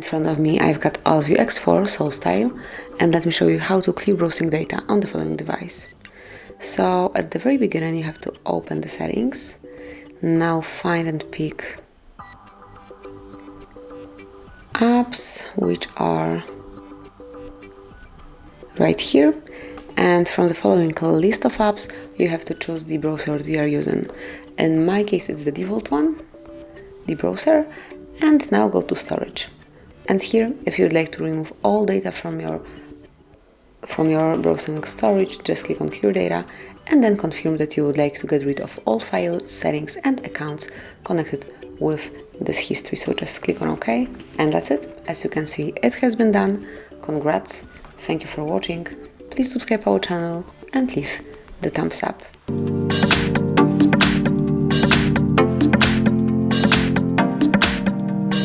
front of me I've got Allview X4 Soul Style, and let me show you how to clear browsing data on the following device. So at the very beginning you have to open the settings. Now find and pick apps, which are right here, and from the following list of apps you have to choose the browser you are using. In my case it's the default one, the browser, and now go to storage. And here, if you'd like to remove all data from your browsing storage, just click on clear data and then confirm that you would like to get rid of all files, settings and accounts connected with this history. So just click on OK, and that's it. As you can see, it has been done. Congrats, thank you for watching. Please subscribe our channel and leave the thumbs up.